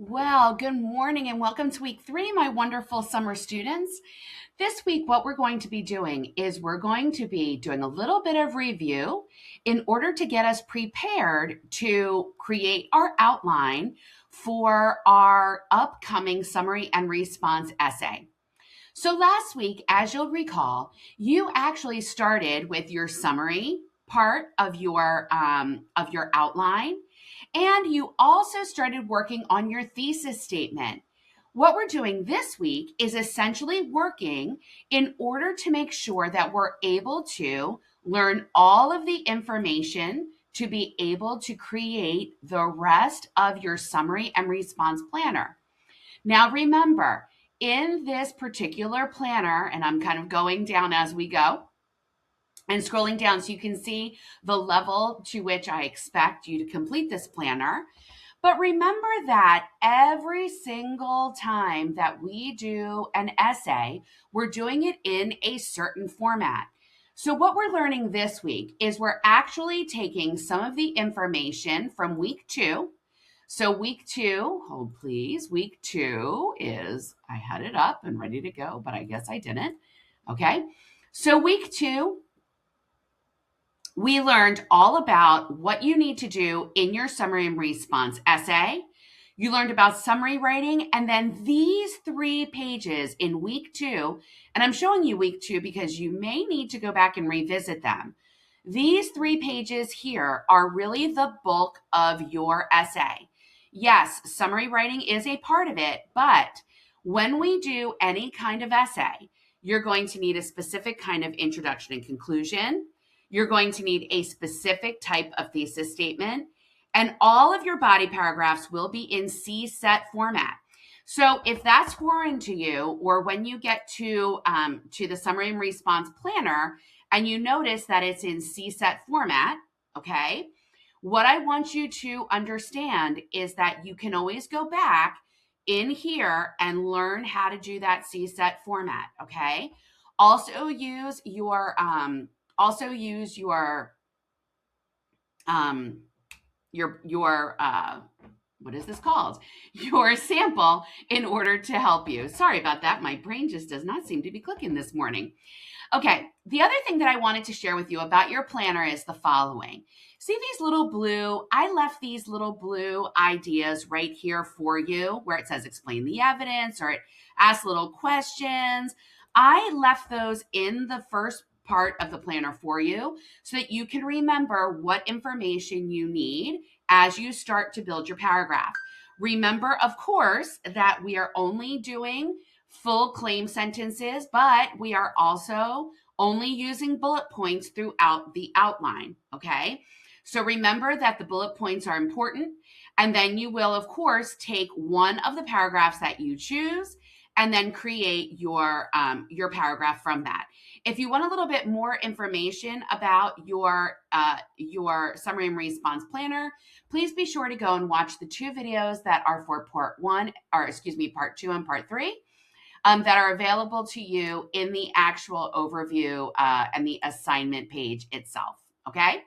Well, good morning and welcome to week 3, my wonderful summer students. This week, what we're going to be doing is we're going to be doing a little bit of review in order to get us prepared to create our outline for our upcoming summary and response essay. So last week, as you'll recall, you actually started with your summary part of your outline, and you also started working on your thesis statement. What we're doing this week is essentially working in order to make sure that we're able to learn all of the information to be able to create the rest of your summary and response planner. Now, remember, in this particular planner, and I'm kind of going down as we go and scrolling down so you can see the level to which I expect you to complete this planner. But remember that every single time that we do an essay, we're doing it in a certain format. So, what we're learning this week is we're actually taking some of the information from week 2. So, week 2, hold please. Week 2 is, I had it up and ready to go, but I guess I didn't. Okay. So, week 2, we learned all about what you need to do in your summary and response essay. You learned about summary writing, and then these 3 pages in week 2, and I'm showing you week 2 because you may need to go back and revisit them. These 3 pages here are really the bulk of your essay. Yes, summary writing is a part of it, but when we do any kind of essay, you're going to need a specific kind of introduction and conclusion. You're going to need a specific type of thesis statement, and all of your body paragraphs will be in C-set format. So if that's foreign to you, or when you get to the summary and response planner and you notice that it's in C-set format, okay, what I want you to understand is that you can always go back in here and learn how to do that C-set format, okay? Also use your also use your what is this called? Your sample in order to help you. Sorry about that. My brain just does not seem to be clicking this morning. Okay, the other thing that I wanted to share with you about your planner is the following. See these little blue, I left these little blue ideas right here for you where it says explain the evidence or it asks little questions. I left those in the first part of the planner for you so that you can remember what information you need as you start to build your paragraph. Remember, of course, that we are only doing full claim sentences, but we are also only using bullet points throughout the outline, okay? So remember that the bullet points are important, and then you will, of course, take one of the paragraphs that you choose and then create your paragraph from that. If you want a little bit more information about your summary and response planner, please be sure to go and watch the 2 videos that are for part 2 and part 3 that are available to you in the actual overview and the assignment page itself, okay?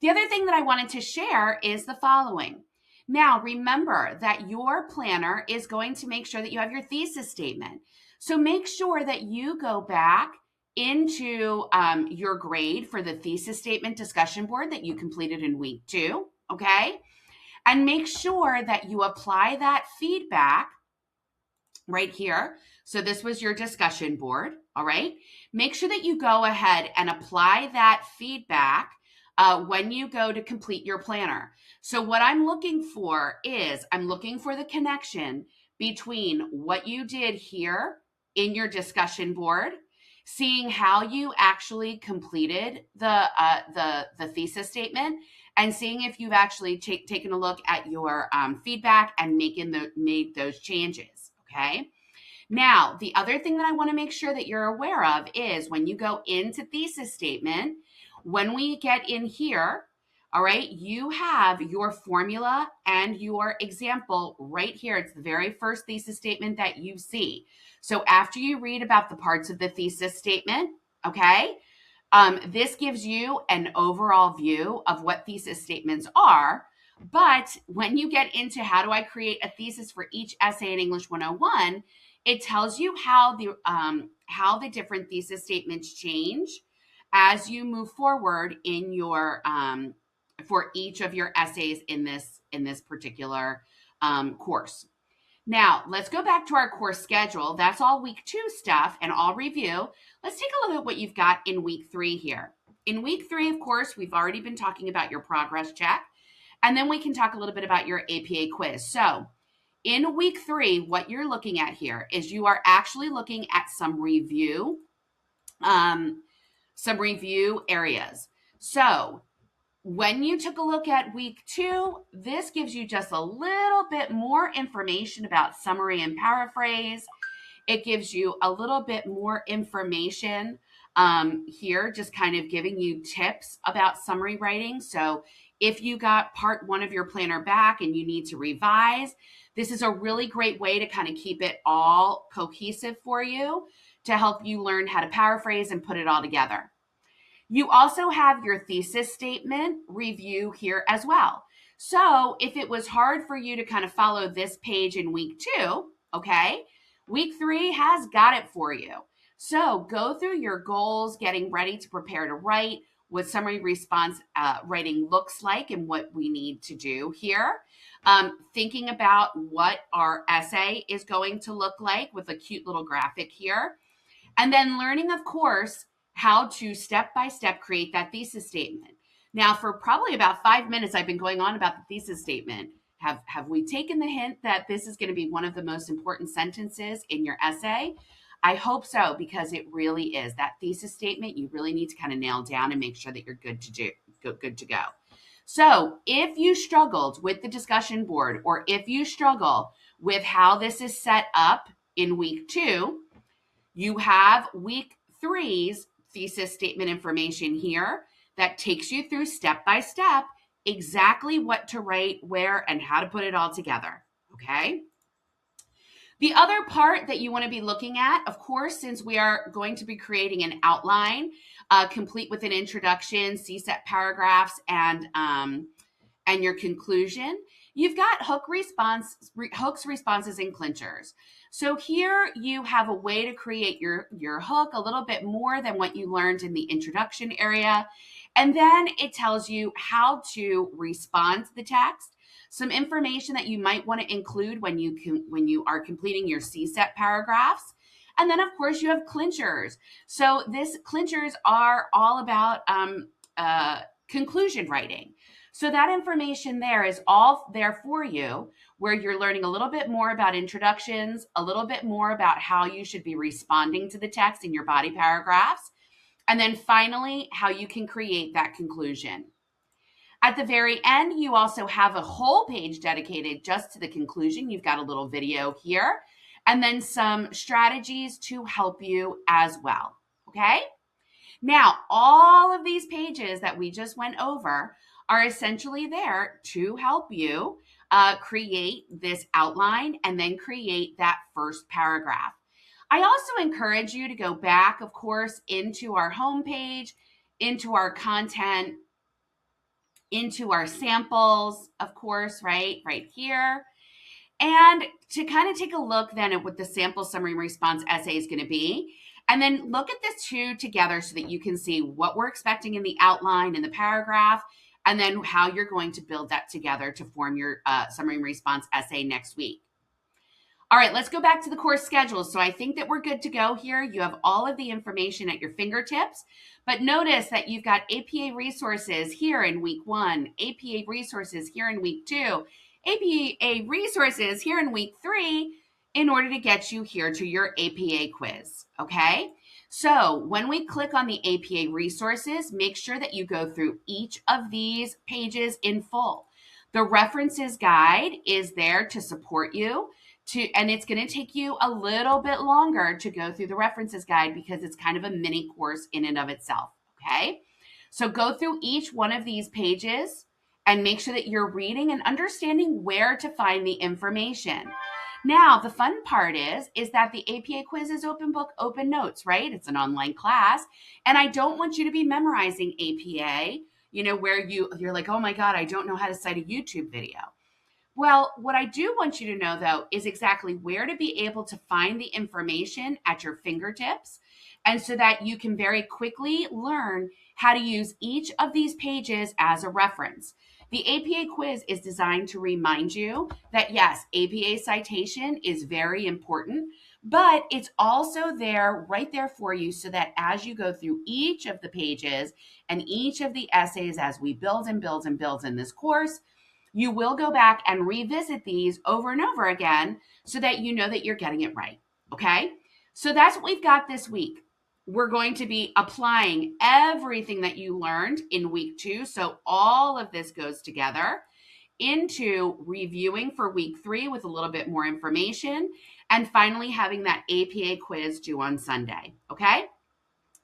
The other thing that I wanted to share is the following. Now, remember that your planner is going to make sure that you have your thesis statement. So make sure that you go back into your grade for the thesis statement discussion board that you completed in week 2, okay? And make sure that you apply that feedback right here. So this was your discussion board, all right? Make sure that you go ahead and apply that feedback when you go to complete your planner. So what I'm looking for is I'm looking for the connection between what you did here in your discussion board, seeing how you actually completed the thesis statement, and seeing if you've actually taken a look at your feedback and made those changes, okay? Now, the other thing that I want to make sure that you're aware of is when you go into thesis statement, when we get in here, all right, you have your formula and your example right here. It's the very first thesis statement that you see. So after you read about the parts of the thesis statement, okay, this gives you an overall view of what thesis statements are. But when you get into how do I create a thesis for each essay in English 101, it tells you how the different thesis statements change as you move forward in your for each of your essays in this particular course. Now, let's go back to our course schedule. That's all week 2 stuff, and I'll review. Let's take a look at what you've got in week 3 here. In week 3, of course, we've already been talking about your progress check, and then we can talk a little bit about your APA quiz. So, in week 3, what you're looking at here is you are actually looking at some review areas. So, when you took a look at week 2, this gives you just a little bit more information about summary and paraphrase. It gives you a little bit more information here, just kind of giving you tips about summary writing. So if you got part 1 of your planner back and you need to revise, this is a really great way to kind of keep it all cohesive for you to help you learn how to paraphrase and put it all together. You also have your thesis statement review here as well. So if it was hard for you to kind of follow this page in week 2, okay, week 3 has got it for you. So go through your goals, getting ready to prepare to write, what summary response writing looks like and what we need to do here. Thinking about what our essay is going to look like with a cute little graphic here. And then learning, of course, how to step-by-step create that thesis statement. Now, for probably about 5 minutes, I've been going on about the thesis statement. Have we taken the hint that this is going to be one of the most important sentences in your essay? I hope so, because it really is. That thesis statement, you really need to kind of nail down and make sure that you're good to go. So if you struggled with the discussion board, or if you struggle with how this is set up in week 2, you have week 3's thesis statement information here that takes you through step by step exactly what to write, where, and how to put it all together, okay? The other part that you want to be looking at, of course, since we are going to be creating an outline, complete with an introduction, CSET paragraphs, and your conclusion, you've got hooks, responses, and clinchers. So here you have a way to create your hook a little bit more than what you learned in the introduction area. And then it tells you how to respond to the text, some information that you might want to include when you are completing your CSET paragraphs. And then, of course, you have clinchers. So clinchers are all about conclusion writing. So that information there is all there for you, where you're learning a little bit more about introductions, a little bit more about how you should be responding to the text in your body paragraphs, and then finally, how you can create that conclusion. At the very end, you also have a whole page dedicated just to the conclusion. You've got a little video here, and then some strategies to help you as well, okay? Now, all of these pages that we just went over are essentially there to help you create this outline and then create that first paragraph. I also encourage you to go back, of course, into our homepage, into our content, into our samples, of course, right here. And to kind of take a look then at what the sample summary response essay is going to be. And then look at the two together so that you can see what we're expecting in the outline and the paragraph, and then how you're going to build that together to form your summary response essay next week. All right, let's go back to the course schedule. So I think that we're good to go here. You have all of the information at your fingertips, but notice that you've got APA resources here in week 1, APA resources here in week 2, APA resources here in week 3, in order to get you here to your APA quiz, okay? So when we click on the APA resources, make sure that you go through each of these pages in full. The references guide is there to support you, and it's going to take you a little bit longer to go through the references guide because it's kind of a mini course in and of itself, okay? So go through each one of these pages and make sure that you're reading and understanding where to find the information. Now, the fun part is that the APA quiz is open book, open notes, right? It's an online class, and I don't want you to be memorizing APA. where you're like, oh my God, I don't know how to cite a YouTube video. Well, what I do want you to know though is exactly where to be able to find the information at your fingertips. And so that you can very quickly learn how to use each of these pages as a reference. The APA quiz is designed to remind you that yes, APA citation is very important, but it's also there right there for you so that as you go through each of the pages and each of the essays as we build and build and build in this course, you will go back and revisit these over and over again so that you know that you're getting it right. Okay? So that's what we've got this week. We're going to be applying everything that you learned in week 2. So all of this goes together into reviewing for week 3 with a little bit more information, and finally having that APA quiz due on Sunday. Okay?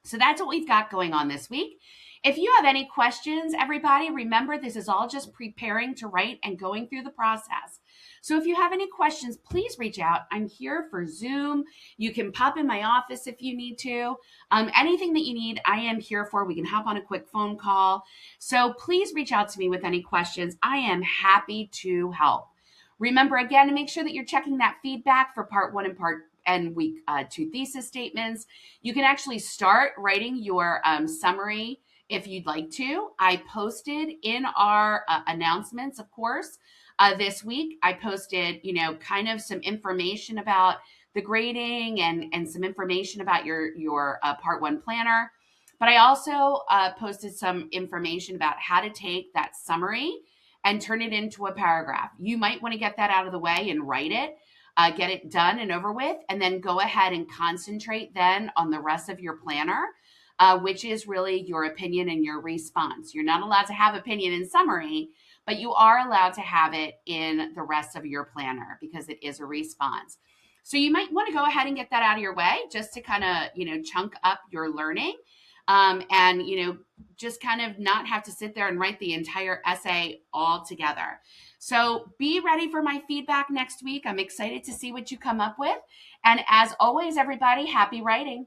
So that's what we've got going on this week. If you have any questions, everybody, remember this is all just preparing to write and going through the process. So if you have any questions, please reach out. I'm here for Zoom. You can pop in my office if you need to. Anything that you need, I am here for. We can hop on a quick phone call. So please reach out to me with any questions. I am happy to help. Remember again to make sure that you're checking that feedback for part 1 and week 2 thesis statements. You can actually start writing your summary if you'd like to. I posted in our announcements, of course, this week. I posted, kind of some information about the grading and some information about your part 1 planner. But I also posted some information about how to take that summary and turn it into a paragraph. You might want to get that out of the way and write it. Get it done and over with, and then go ahead and concentrate then on the rest of your planner, which is really your opinion and your response. You're not allowed to have opinion in summary, but you are allowed to have it in the rest of your planner because it is a response. So you might want to go ahead and get that out of your way just to kind of, chunk up your learning. And just kind of not have to sit there and write the entire essay all together. So be ready for my feedback next week. I'm excited to see what you come up with. And as always, everybody, happy writing.